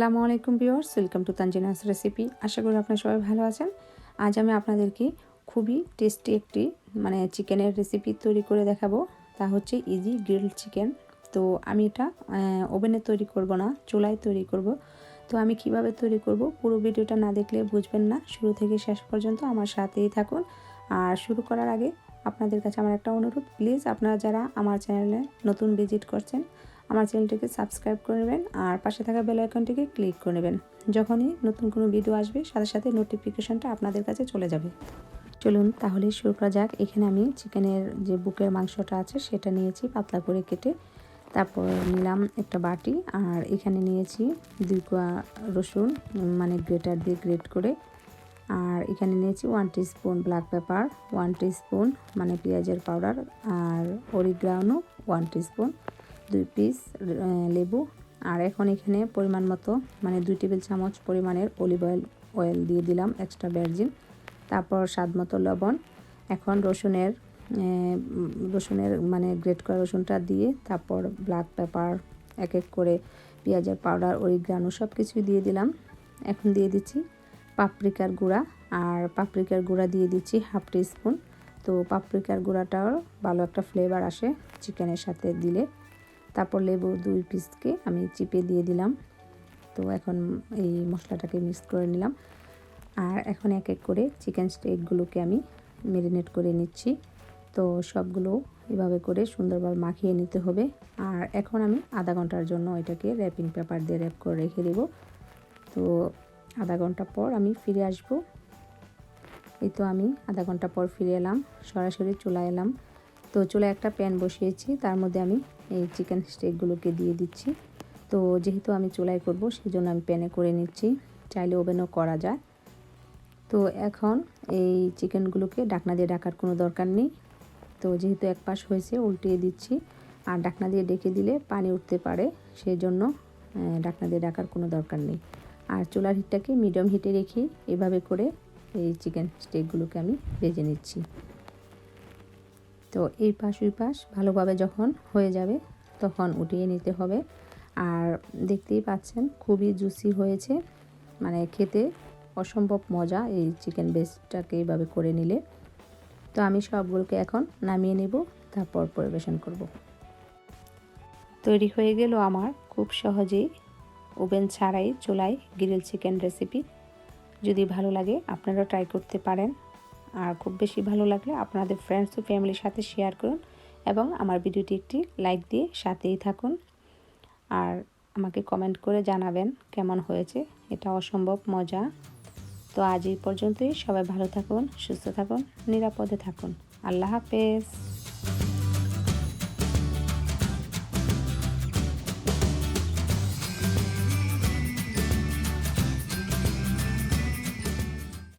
আসসালামু আলাইকুম viewers, welcome to Tanzina's recipe. আশা করি আপনারা সবাই ভালো আছেন। আজ আমি আপনাদেরকে খুবই টেস্টি একটি চিকেনের রেসিপি তৈরি করে দেখাবো। তা হচ্ছে ইজি গ্রিলড চিকেন। তো আমি এটা ওভেনে তৈরি করব না, চুলায় তৈরি করব। তো আমি কিভাবে তৈরি করব পুরো ভিডিওটা না দেখলে বুঝবেন না। শুরু থেকে শেষ পর্যন্ত আমার সাথেই থাকুন। আর শুরু করার আগে আপনাদের কাছে আমার একটা অনুরোধ, প্লিজ আপনারা যারা আমার চ্যানেলে নতুন ভিজিট করছেন আমার চ্যানেলটিকে সাবস্ক্রাইব করে নেবেন আর পাশে থাকা বেল আইকনটিকে ক্লিক করে নেবেন। যখনই নতুন কোনো ভিডিও আসবে সাথে সাথে নোটিফিকেশনটা আপনাদের কাছে চলে যাবে। চলুন তাহলে শুরু করা যাক। এখানে আমি চিকেনের যে বুকের মাংসটা আছে সেটা নিয়েছি পাতলা করে কেটে। তারপর নিলাম একটা বাটি, আর এখানে নিয়েছি 2 কোয়া রসুন গ্রেটার দিয়ে গ্রেট করে। আর এখানে নিয়েছি 1 টিস্পুন ব্ল্যাক পেপার, 1 টিস্পুন পেঁয়াজের পাউডার, আর অরিগানো 1 টিস্পুন, 2 পিস লেবু। আর এখন এখানে পরিমাণ মতো 2 টেবিল চামচ পরিমাণের অলিভ অয়েল দিয়ে দিলাম এক্সট্রা ভার্জিন। তারপর স্বাদ মতো লবণ। এখন রসুনের গ্রেট করা রসুনটা দিয়ে তারপর ব্ল্যাক পেপার এক এক করে পেঁয়াজের পাউডার অরিগানো সব কিছুই দিয়ে দিলাম। এখন দিয়ে দিচ্ছি পাপরিকার গুঁড়া, আর পাপরিকার গুঁড়া দিয়ে দিচ্ছি 1/2 টিস্পুন। তো পাপরিকার গুঁড়াটাও ভালো একটা ফ্লেভার আসে চিকেনের সাথে দিলে। তারপর লেবু 2 পিসকে আমি চিপে দিয়ে দিলাম। তো এখন এই মশলাটাকে মিক্স করে নিলাম। আর এখন এক এক করে চিকেন স্টেকগুলোকে আমি ম্যারিনেট করে নিচ্ছি। তো সবগুলো এভাবে করে সুন্দরভাবে মাখিয়ে নিতে হবে। আর এখন আমি আধা ঘন্টার জন্য এটাকে র্যাপিং পেপার দিয়ে র্যাপ করে রেখে দেব। তো আধা ঘন্টা পর আমি ফিরে আসব। এই তো আমি আধা ঘন্টা পর ফিরে এলাম, সরাসরি চুলায় এলাম। তো চুলায় একটা প্যান বসিয়েছি, তার মধ্যে আমি এই চিকেন স্টেকগুলোকে দিয়ে দিচ্ছি। তো যেহেতু আমি চুলায় করব সেজন্য আমি প্যানে করে নিচ্ছি, চাইলে ওভেনও করা যায়। তো এখন এই চিকেনগুলোকে ঢাকনা দিয়ে ঢাকার কোনো দরকার নেই। তো যেহেতু এক পাশ হয়েছে উল্টিয়ে দিচ্ছি, আর ঢাকনা দিয়ে ঢেকে দিলে পানি উঠতে পারে, সেই জন্য ঢাকনা দিয়ে ঢাকার কোনো দরকার নেই। আর চুলার হিটটাকে মিডিয়াম হিটে রেখে এভাবে করে এই চিকেন স্টেকগুলোকে আমি ভেজে নিচ্ছি। তো এই পাশ ওই পাশ ভালোভাবে যখন হয়ে যাবে তখন উঠিয়ে নিতে হবে। আর দেখতেই পাচ্ছেন খুবই জুসি হয়েছে, খেতে অসম্ভব মজা এই চিকেন বেস্টটাকে এইভাবে করে নিলে। তো আমি সবগুলোকে এখন নামিয়ে নেব, তারপর পরিবেশন করব। তৈরি হয়ে গেল আমার খুব সহজেই ওভেন ছাড়াই চুলায় গ্রিল চিকেন রেসিপি। যদি ভালো লাগে আপনারা ট্রাই করতে পারেন। আর খুব বেশি ভালো লাগলে আপনাদের ফ্রেন্ডস ও ফ্যামিলির সাথে শেয়ার করুন এবং আমার ভিডিওটি একটি লাইক দিয়ে সাথেই থাকুন। আর আমাকে কমেন্ট করে জানাবেন কেমন হয়েছে। এটা অসম্ভব মজা। তো আজ এই পর্যন্তই। সবাই ভালো থাকুন, সুস্থ থাকুন, নিরাপদে থাকুন। আল্লাহ হাফেজ।